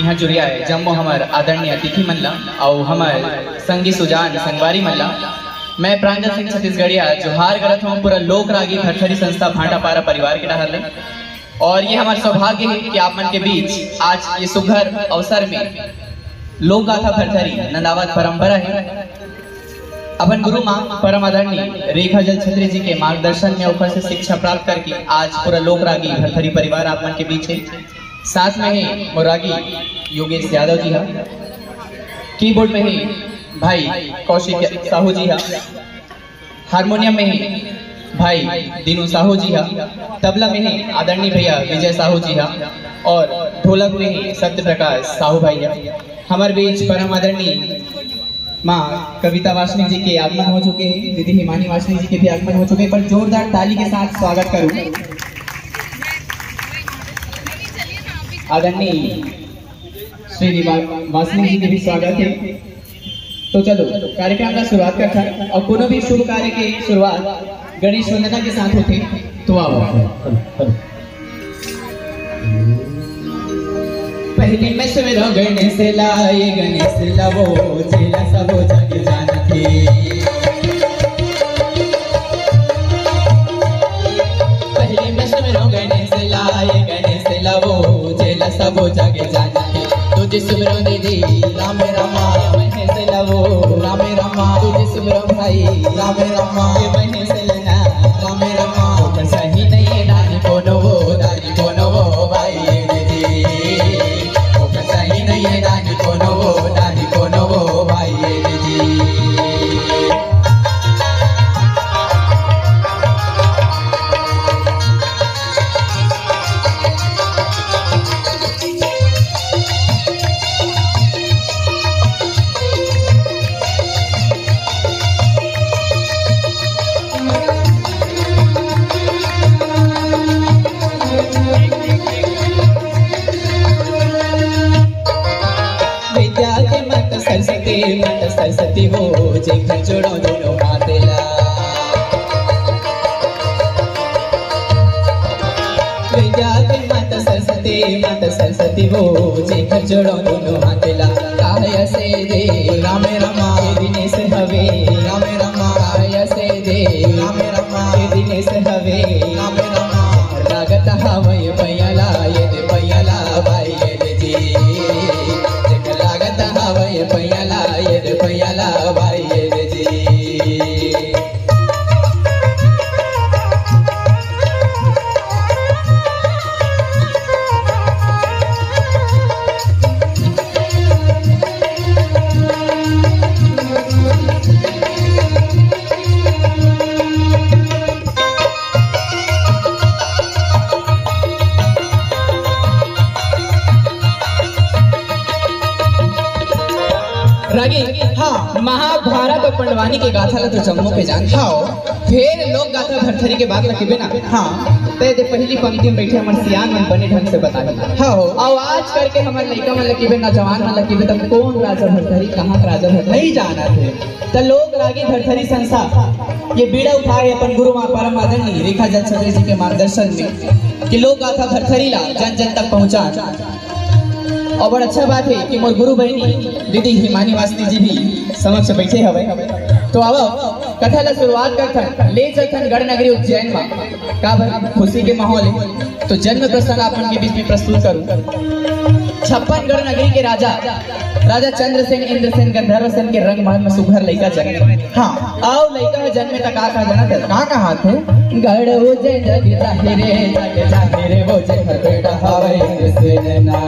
यहाँ जुड़िया है जम्मो हमार आदरणीय अतिथि मनला और हमार संगी सुजान संगवारी मनला। मैं प्रांजल सिंह छत्तीसगढ़िया जोहार करत हूँ पूरा लोक रागी भरथरी संस्था भाटापारा परिवार के डहर ले। और ये हमारा सौभाग्य है कि आप मन के बीच आज ये सुघर अवसर में लोक गाथा भरथरी नंदावत परंपरा है। अपन गुरु माँ परम आदरणीय रेखा जल छत्री जी के मार्गदर्शन में ऊपर से शिक्षा प्राप्त करके आज पूरा लोक रागी भरथरी परिवार आप मन के बीच है। साथ में है मोरागी योगेश यादव जी हा, कीबोर्ड में है भाई कौशिक साहू जी हा, हारमोनियम में है भाई दीनू साहू जी हा, तबला में है आदरणीय भैया विजय साहू जी हा और ढोलक में है सत्य प्रकाश साहू भाई हा। हमारे बीच परम आदरणीय माँ कविता वासनिक जी के आगमन हो चुके हैं, दीदी हिमानी वासनिक जी के भी आगमन हो चुके हैं। पर जोरदार ताली के साथ स्वागत करूं आदरणीय श्री वासनिक जी के भी स्वागत है। तो चलो कार्यक्रम का शुरुआत करता है और कोनो भी शुभ कार्य की शुरुआत गणेश वंदना के साथ होते। तो आओ पहले में सुमिरो गणेश लाए गणेश लवो चेला सबो जग जानते। पहले में सुमिरो गणेश लाए गणेश लवो चेला सबो जग जानते। तुझे सुमिरो दीदी राम रामा महेश लवो राम रामा। तुझे सुमिरो भाई राम रामा महेश लना राम रामा। सही नहीं दानी कोनो वो दानी कोनो वो भाई दीदी। सही नहीं है दानी कोनो वो भाई दीदी। मत सरस्वती हो जे घर जोड़ो दोनों मातेला। विद्या के मत सरस्वती हो जे घर जोड़ो दोनों मातेला। काया से दे राम रमा दिनेश हवे राम रमा। काया से दे राम रमा दिनेश हवे राम रमा। लागत हवे पयला ये दे पयला भाई ये जी। लागत हवे पयला ये दे पयला भाई ये जी। रागी हाँ महाभारत और पंडवानी के गाथा ला तो जम्मू पे जान खाओ। फिर लोग गाथा भरथरी के बात लगे ना। हाँ ते पहली पंक्ति में बैठे हमारे सियान मन बने ढंग से बता हाँ और आज करके हमारे लड़का मन लगे ना जवान मन लगे तब कौन राजा भरथरी कहाँ का राजा भरथरी नहीं जाना थे। तो लोग रागी भरथरी संस्था ये बीड़ा उठाए अपन गुरु माँ परम आदरणीय रेखा जल छत्री जी के मार्गदर्शन में कि लोग गाथा भरथरी ला जन जन तक पहुँचा। और बड़ा अच्छा बात है कि मोर गुरु बहनी दीदी हिमानी वासनिक जी भी समक्ष बैठे हवे। तो अब कथा ला शुरुआत करथन ले चलथन गढ़ नगरी उज्जैन में का खुशी के माहौल है। तो जन्म प्रसंग आपन के बीच में प्रस्तुत करूं। 56 गढ़ नगरी के राजा चंद्रसेन इंद्रसेन गंधर्व सेन के रंग महल में सुघर लड़का जन्मे। हाँ आओ लड़का जन्मे तक का जाना थे का कहा थे गढ़ उज्जैन जग जाहिरे वो जग बेटा हवे सेना।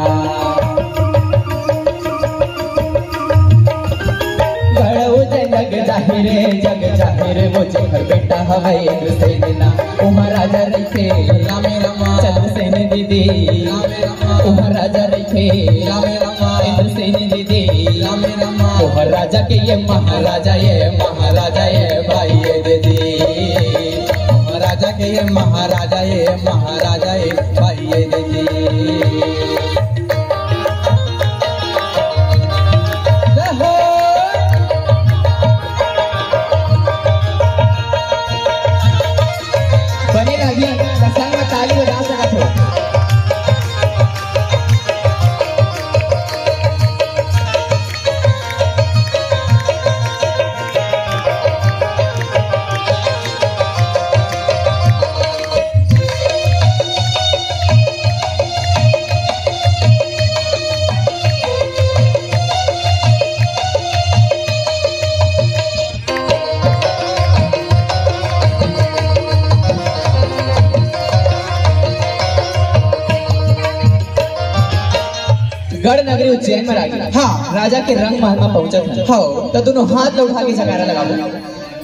जग जाहिरे वो जगर बेटा हवाई सेना। महाराजा रखे राम रमा चंद्रसेन दीदी राम रमा। महाराजा रखे राम रमा इंद्रसेन दीदी राम रमा। महाराजा के ये महाराजा ये भाई ये दीदी। महाराजा के ये महाराजा ये भाई ये दीदी। गढ़ नगरी उज्जैन में रागी हाँ राजा के रंग महल में पहुंचा था हाँ तो दोनों हाथ में उठा के जगारा लगाओ।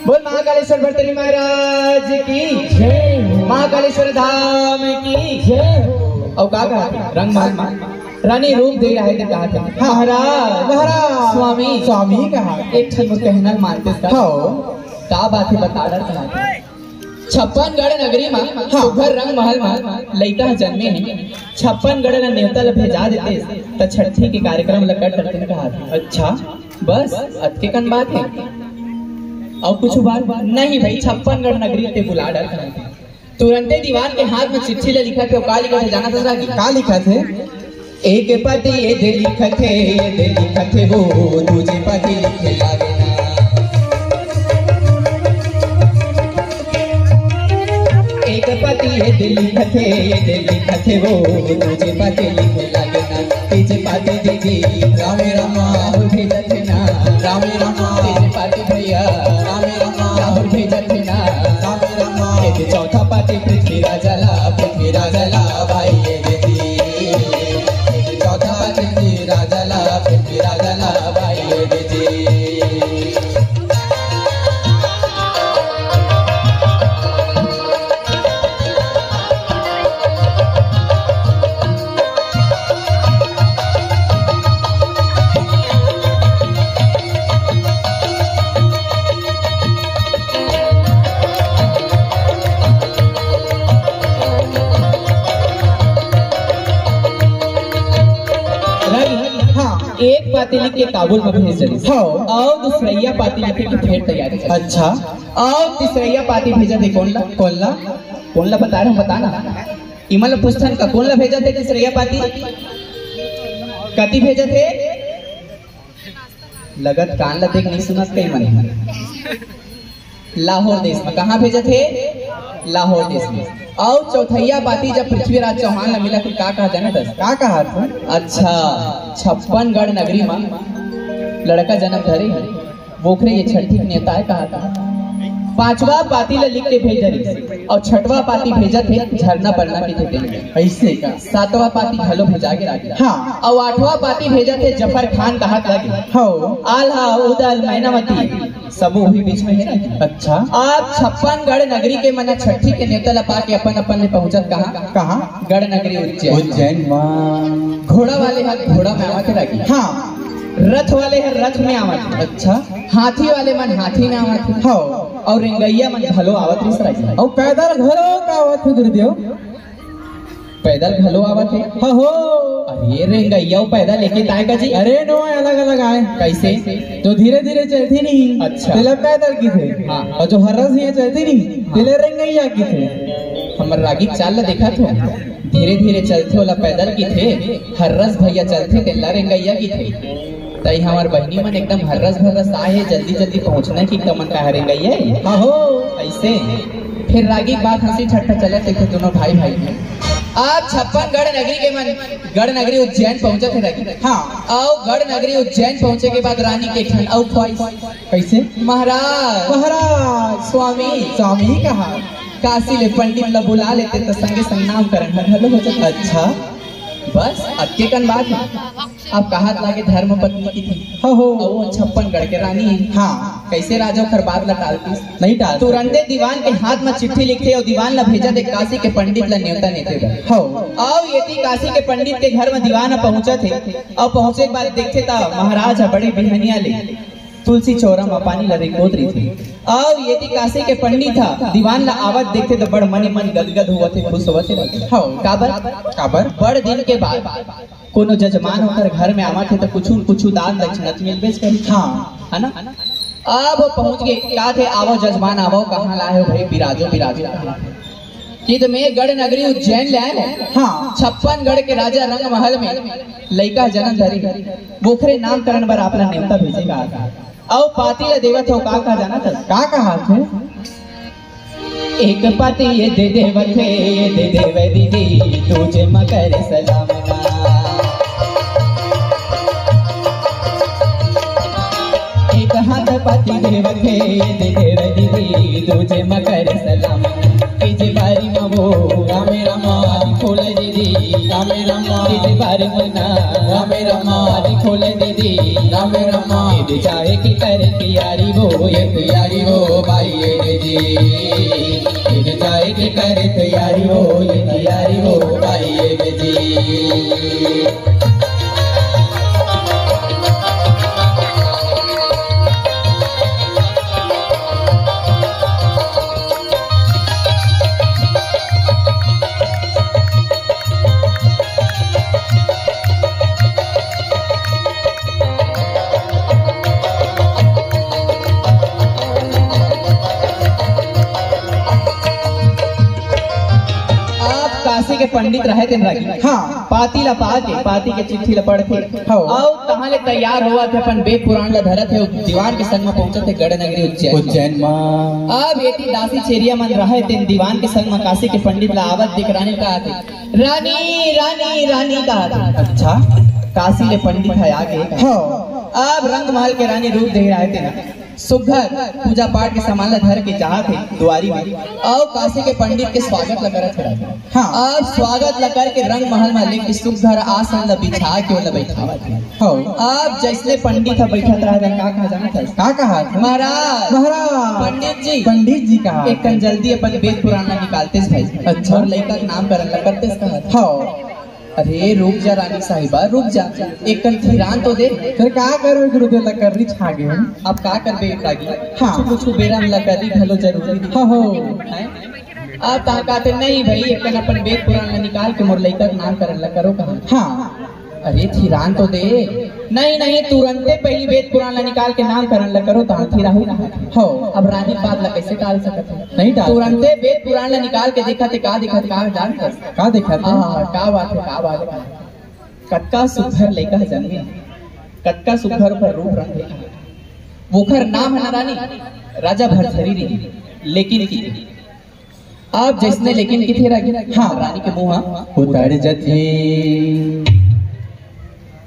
बोल महाकालेश्वर भट्टरी महाराज की जय, महाकालेश्वर धाम की जय। और का कहा रंग महल में रानी रूप दे रहे थे कहा थे महाराज महाराज स्वामी स्वामी कहा एक क्षण कहना मानते का बात है बता रहा 56गढ़ नगरी में सुघर रंग महल में लइका जन्मे हैं 56गढ़ न न्योता ल भेजा देते त छठी के कार्यक्रम ल कर करते कहा अच्छा बस अतके कन बात है और कुछ बात नहीं भाई 56गढ़ नगरी ते बुला डर तुरंते दीवान के हाथ में चिट्ठी ले लिखा थे का लिखा थे जाना था का लिखा थे एक पति ये दे लिखा थे वो दूजे पति लिखे लागे एक पति ये दिल लिखते वो तुझे पति लिखे लागे ना तुझे पति दीदी रामे रामा भेजत ना रामे रामा तुझे पति भैया रामे रामा भेजत ना रामे रामा ये चौथा पति पृथ्वीराज ला भाई ये दीदी चौथा पति पृथ्वीराज ला भाई ये दीदी। एक पाती लिख के काबुल में भेज दी और दूसरैया पाती लिखे की फेर तैयारी अच्छा और तीसरैया पाती भेजा थे कौन ला बता रहे हैं बताना इमल पुस्तन का कौन ला भेजा थे तीसरैया पाती कति भेजा थे लगत कान ला देख नहीं सुना कई मन लाहौर देश में कहाँ भेजा थे लाहौर देश में और चौथैया पाती जब पृथ्वीराज चौहान ने मिला का कहा जाना था का कहा था अच्छा 56गढ़ नगरी में लड़का जन्म धरे बोखरे ये छठी नेता है कहा था 5वां पाती ले लिख के भेज रही और 6वां पाती भेजा थे झरना पड़ना की थे ऐसे का 7वां पाती घलो भेजा के राखी हाँ और 8वां पाती भेजा थे जफर खान कहा लगे हो आल्हा उदल मैनावती सब वही बीच में है ना अच्छा आप 56गढ़ नगरी के मना छठी के नेता लपा के अपन ने पहुंचत कहाँ गढ़ नगरी उज्जैन घोड़ा वाले हाथ घोड़ा में आवा के राखी हाँ रथ वाले है रथ में आवत अच्छा हाथी वाले मन हाथी में आवत हो और रेंगैया मन घलो आवत रिस और पैदल घलो का आवत गुरुदेव पैदल घलो आवत है हो अरे रेंगैया पैदल लेके ताए का जी अरे नो अलग अलग आए कैसे तो धीरे धीरे चलती नहीं अच्छा पहले पैदल की थे हाँ और जो हरस ये चलती नहीं पहले रेंगैया की थे हमर रागी चाल देखा तो धीरे धीरे चलते वाला पैदल की थे हर्रस भैया चलते थे रेंगैया की थे तई हमार बहनी मन एकदम हर्रस भर्रस आए जल्दी जल्दी पहुंचना की कमन का हरेंगैया हो ऐसे फिर रागी बात हंसी ठट्ठा चला थे दोनों भाई में आप 56गढ़ नगरी के मन गढ़ नगरी उज्जैन पहुंचे थे रागी हाँ आओ गढ़ नगरी उज्जैन पहुंचे के बाद रानी के ठन और ख्वाहिश कैसे महाराज स्वामी कहा काशी ले पंडित ला बुला लेते तो संगे संग नामकरण घलो हो जाता अच्छा बस अक्के कन बात है आप कहा लागे धर्म पत्नी की थी हो वो 56गढ़ के रानी है हाँ कैसे राजा खर बात ला टालती नहीं टाल तुरंते दीवान के हाथ में चिट्ठी लिखे और दीवान ला भेजा दे काशी के पंडित ला न्योता नेते हो और ये थी काशी के पंडित के घर में दीवान पहुंचा थे और पहुंचे के बाद देखते था महाराज बड़ी बिहनिया ले तुलसी चौरा में पानी लगे कोतरी थी और ये थी काशी के पंडित था दीवान ला आवत देखते तो बड़ मनी मन गदगद हुआ थे खुश हुआ थे हाँ काबर बड़ दिन के बाद कोनो जजमान होकर घर में आवा थे तो कुछ दान दक्षिणा मिलबे करी हाँ है ना अब पहुंच गए क्या थे आवो जजमान आवो कहाँ लाए हो भाई बिराजो कि तो मैं गढ़ नगरी उज्जैन ले आए हाँ 56गढ़ के राजा रंग महल में लइका जन्म धरी बोखरे नामकरण पर अपना नेवता भेजेगा और पाती ले देवत हो का जाना था का कहा थे एक पाती ये दे देवे दीदी तुझे मकर सलामना एक हाथ पाती देवत ये दे देवे दीदी तुझे मकर सलामना बारी मो रामे रामा फूल दीदी रामे रामा बार मना राम रमा खोले दीदी राम रमा चाहे की करे तैयारी वो ये तैयारी हो भाई दीदी चाहे की करे तैयारी हो ये तैयारी हो भाई दीदी। काशी के पंडित रहे थे रागी हाँ पाती ला पाती के चिट्ठी ला पढ़ के और कहाँ ले तैयार हुआ थे अपन वेद पुराण ला धरत है दीवान के संग में पहुंचे थे गढ़ नगरी उज्जैन में। अब बेटी दासी चेरिया मन रहे थे दीवान के संग में काशी के पंडित ला आवत दिखराने कहा थे रानी रानी रानी कहा था। अच्छा काशी ले पंडित है आगे अब रंग महल के रानी रूप दे रहे थे ना सुघर पूजा पाठ के सामान ला धर के जहाँ थे दुआरी में और काशी के पंडित के स्वागत ला करत थे हाँ अब स्वागत ला करके रंग महल में लेके सुघर आसन ला बिछा के ओला बैठावा थे अब जैसे पंडित बैठा रहा का कहा जाना था का कहा महाराज महाराज पंडित जी कहा एक कन जल्दी अपन वेद पुराण निकालते भाई अच्छा और लड़का का नाम करन करते कहा हाँ अरे रुक जा रानी साहिबा रुक जा एक कन थिरान तो दे फिर का करो गुरुदेव ला कर री छागे अब का कर बे लागी हाँ कुछ बेरा में ला कर री भलो जरूरी हो अब ता कहते नहीं भाई एक कन अपन वेद पुराण में निकाल के मोर लइका का नाम करन ला करो कहां हाँ अरे थिरान तो दे नहीं नहीं तुरंते पहली वेद पुराण ला निकाल के नाम करन ला करो ता थिराहू हो अब रानी बात ला कैसे डाल सकत है नहीं डाल तुरंते वेद पुराण ला निकाल के देखा थे का देखा का जान का देखा हां का बात है कटका सुघर लइका जन्मे कटका सुघर पर रूप रंग देखा वोखर नाम है रानी राजा भरथरी रे लेकिन की आप जिसने लेकिन किथे रखी हां रानी के मुंह उतर जथे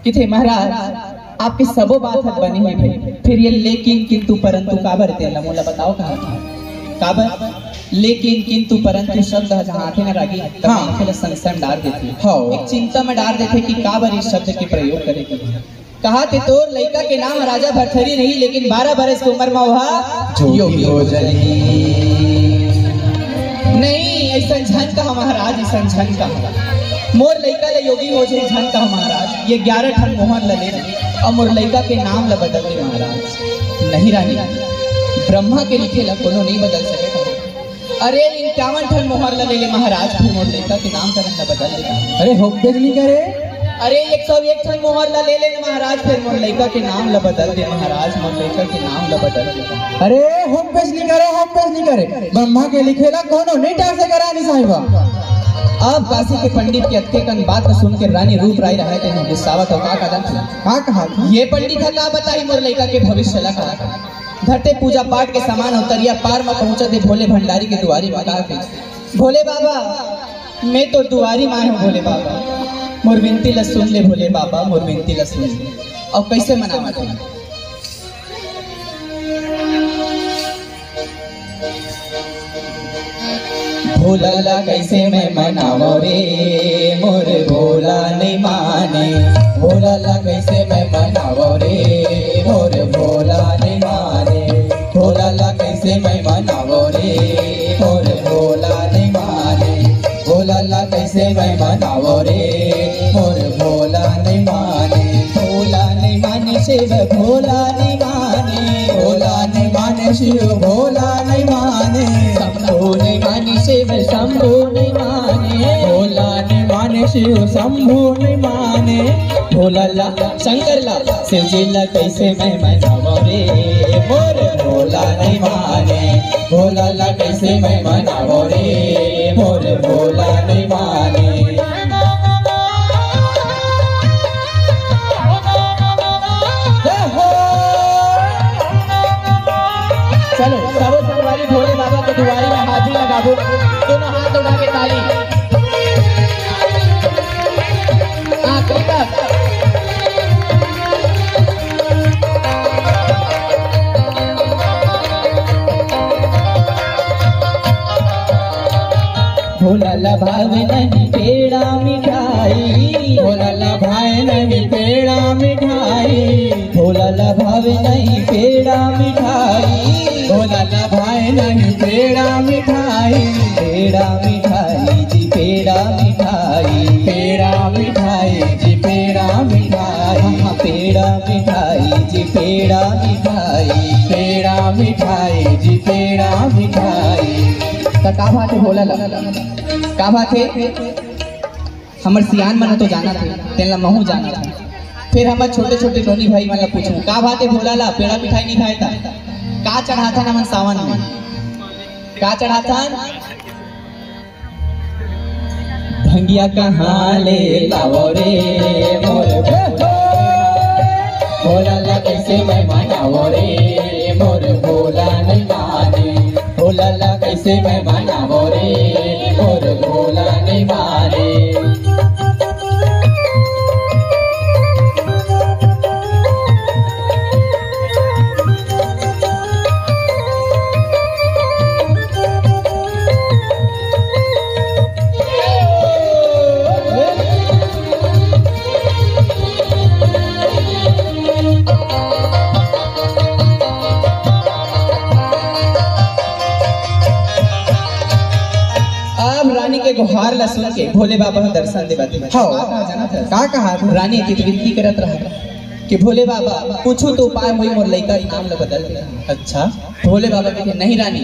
किथे महाराज आपके सबो बात हद बनी है भाई फिर ये लेकिन किंतु परंतु काबर ते मोला बताओ कहां काबर लेकिन किंतु परंतु शब्द जहां आते ना रागी तब खेल संशय में डाल देती एक चिंता में डाल देते कि काबर इस शब्द के प्रयोग करेगी कहा थे तो लड़का के नाम राजा भरथरी नहीं लेकिन 12 बरस की उम्र में हुआ योगी हो जाए नहीं ऐसा झन कहा महाराज ऐसा झन कहा मोर लइका ले योगी हो जाए झन का महाराज ये 11 ठन मोहर ला ले और मोर लइका के नाम ला बदल दे महाराज नहीं रानी ब्रह्मा के लिखे ला कोनो नहीं बदल सके अरे 51 ठन मोहर ला ले ले महाराज फिर मोर लइका के नाम करन ला बदल दे अरे होपेज नहीं करे अरे 101 ठन मोहर ला ले ले महाराज फिर मोर लइका के नाम ला बदल दे महाराज मोर लइका के नाम ला बदल दे अरे होपेज नहीं करे ब्रह्मा के लिखे ला कोनो नहीं डाल सके रानी साहिबा। अब काशी के पंडित के अत्ते कन बात को सुन के रानी रूप राय रहे थे गुस्सावा तो का कहा ये पंडित है का बताई मोर लइका के भविष्य ला कहा धरते पूजा पाठ के सामान उतरिया पार में पहुंचे थे भोले भंडारी के दुआरी में कहा भोले बाबा मैं तो दुआरी में हूँ भोले बाबा मोर विनती ला सुन ले भोले बाबा मोर विनती ला सुन ले और कैसे मनावा थे भोला ला कैसे मैं मनावो रे मोर भोला नहीं माने भोला ला कैसे मैं मनावो रे मोर भोला नहीं माने भोला ला कैसे मैं मनावो रे मोर भोला नहीं माने भोला ला कैसे मैं मनावो रे मोर भोला नहीं माने शिव भोला नहीं माने भोला नहीं माने शिव भोला नहीं माने शंभू नहीं माने शिव शंभू नहीं माने भोला नहीं माने शिव शंभू नहीं माने भोला ला शंकर ला शिव जी ला कैसे मैं मनावो रे मोर भोला नहीं माने भोला ला कैसे मैं मनावो रे मोर भोला नहीं माने। चलो सबो सरवारी भोले बाबा के दुआरी में हाजिर लगाबो दोनों हाथ उठा के ताली आखिरी तक भोला लभावे नहीं पेड़ा मिठाई, भोला लभाए नहीं पेड़ा मिठाई, भोला लभावे नहीं पेड़ा मिठाई, भोला लभाए नहीं पेड़ा मिठाई, पेड़ा मिठाई जी पेड़ा मिठाई, पेड़ा मिठाई जी पेड़ा मिठाई, हाँ पेड़ा मिठाई जी पेड़ा मिठाई, पेड़ा मिठाई जी पेड़ा मिठाई। तो का बात है भोला का बात है हमर सियान मन तो जाना थे तेला महू जाना था। फिर हमारे छोटे छोटे टोनी भाई मन पूछूं का बात है भोला ला पेड़ा मिठाई नहीं खाए था का चढ़ाता ना मन सावन में का चढ़ाता भंगिया कहाँ ले लाओ रे मोर भोला ला कैसे मैं मनाओ रे मोर भोला नहीं माने, भोला ला कैसे मैं मनाओ रे मोर भोला नहीं माने। रानी के गुहार ला सुन के भोले बाबा को दर्शन देवाते का कहा रानी की विनती करत रहा कि भोले बाबा पूछू तो उपाय हुई मोर लइका नाम ला बदल दे। अच्छा भोले बाबा कहते नहीं रानी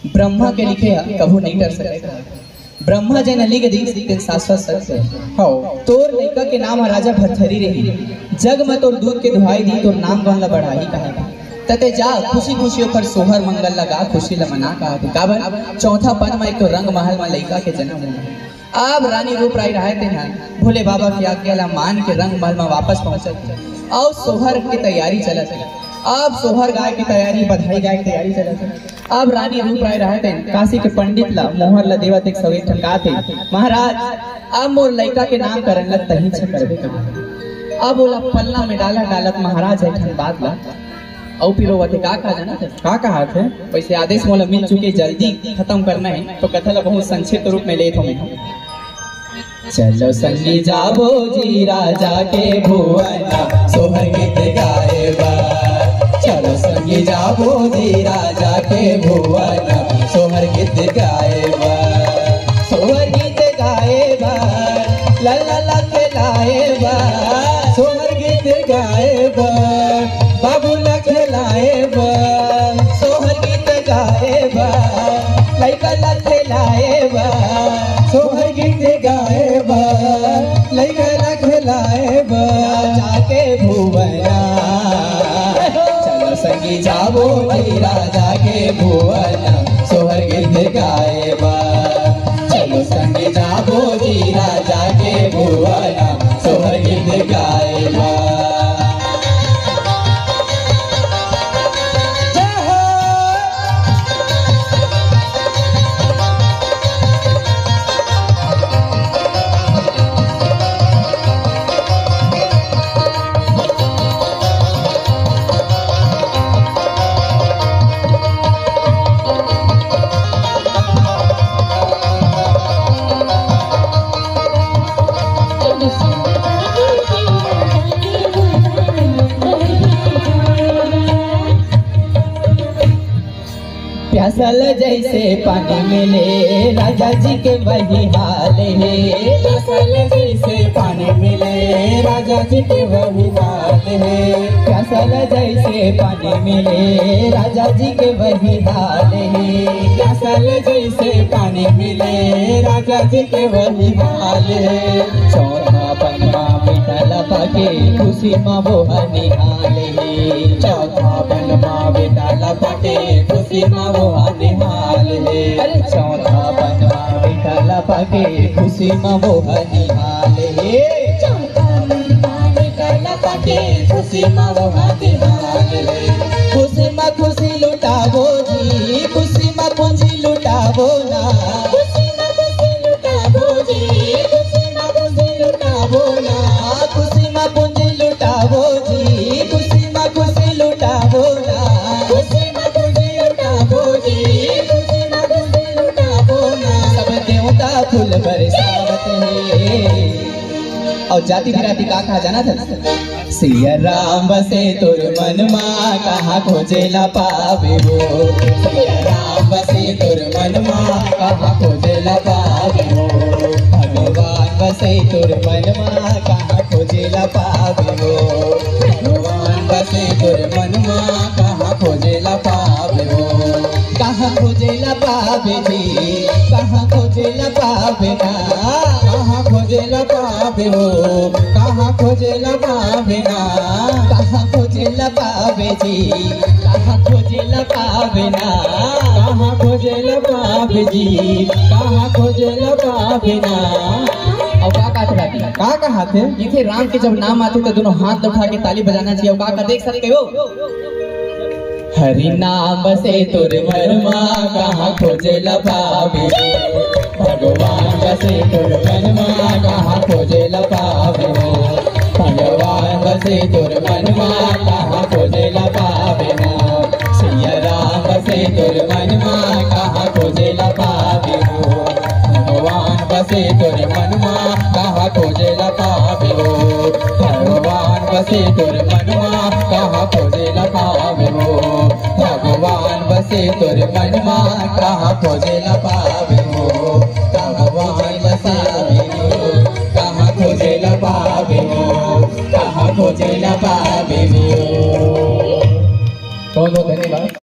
ब्रह्मा के लिखे है कभू नहीं डर सकेगा, ब्रह्मा जन लिख दी शाश्वत सत्य हो तोर लइका के नाम राजा भरथरी रही, जग में तोर दूध के दुहाई दी तोर नाम गन ला बढ़ाई कहा तते जा खुशी खुशी पर सोहर मंगल लगा खुशी ल मना कहा काबर चौथा पन में एक तो रंग महल में लइका के जन्म हुआ। अब रानी रूप राय रहे थे भोले बाबा की आज्ञा ला मान के रंग महल में वापस पहुंचत और सोहर की तैयारी चलत है। अब सोहर गाय की तैयारी बधाई गाय की तैयारी चलत है। अब रानी रूप राय रहे थे काशी के पंडित ला मोहर ला देवत एक सवे ठनका थे महाराज अब मोर लइका के नाम करन लग तही छ करबे अब बोला पल्ला में डाला डालत महाराज है ठन बात ला और फिर वो का जाना का कहा थे वैसे आदेश मोला मिल चुके जल्दी खत्म करना है तो कथा बहुत संक्षिप्त रूप में ले चलो संगी जाबो जी राजा के भुवना सोहर गीत गाएबा, चलो संगी जाबो जी राजा के भुवना सोहर गीत गाएबा, सोहर गीत गाएबा ला ला ला खेलाएबा, सोहर गीत गाएबा बाबू ला खेलाएबा, सोहर गीत गाएबा लइका ला खेलाएबा, सोहर गीत गाएबा लइका ला खेलाएबा, जाके भुवना चलो संगी जाबो जी राजा के भुवना सोहर गीत गाएबा, चलो संगी जाबो जी राजा के भुवना सोहर गीत गाएबा। प्यासल जैसे पानी मिले राजा जी के वही हाल है, प्यासल जैसे पानी मिले राजा जी के वही हाल है, प्यासल जैसे पानी मिले राजा जी के वही हाल है, प्यासल जैसे पानी मिले राजा जी के वही हाल है, चौथा पनमा बिठल पाके खुशी माँ वो निहाल है, चौथा पनमा बिठल पाके खुशी माँ वो निहाल है, अरे चौथा पनमा बिठल पाके खुशी माँ वो निहाल है, चौथा पनमा बिठल पाके खुशी माँ वो निहाल है, खुशी माँ खुशी लुटावो जी खुशी माँ पूंजी लुटावो ना, खुशी माँ खुशी लुटावो जी खुशी माँ खुशी लुटावो ना, खुशी माँ पूंजी लुटावो जी खुशी माँ खुशी लुटावो ना, खुशी माँ खुशी लुटावो जी खुशी माँ खुशी लुटावो ना, सब देवता और जाति बिराती का कहा जाना था? सिया राम बसे तुर मनमा कहाँ खोजेला पावे हो। सिया राम बसे तुर मनमा कहाँ खोजेला पावे हो। भगवान बसे तुर मनमा कहाँ खोजेला पावे हो। भगवान बसे तुर मनमा कहाँ खोजेला पावे हो। कहाँ खोजेला पावे जी, कहाँ खोजेला पावे ना, कहाँ खोजेला पावे हो, कहाँ खोजेला पावे ना, कहाँ खोजेला पावे जी, कहाँ खोजेला पावे ना, कहाँ खोजेला पावे जी, कहाँ खोजेला पावे ना। और का कहते हैं? का कहा थे? इथे राम के जब नाम आते तो दोनों हाथ उठा के ताली बजाना चाहिए। और का देख सकते हो? हरि नाम से तुर मनमा कहाँ खोजेला पावे। भगवान बसे तुर मनमा कहाँ खोजेला पावे हो। भगवान बसे तुर मनमा कहाँ खोजेला पावे ना। सिया राम बसे तुर मनमा कहाँ खोजेला पावे हो। भगवान बसे तुर मनमा कहाँ खोजेला पावे हो। भगवान बसे तुर मनमा कहाँ खोजेला पावे हो। भगवान बसे तुर मनमा कहाँ खोजेला पावे हो। भगवान बसे कहाँ खोजेला पावे हो। कहाँ खोजेला पावे हो। बहुत बहुत धन्यवाद।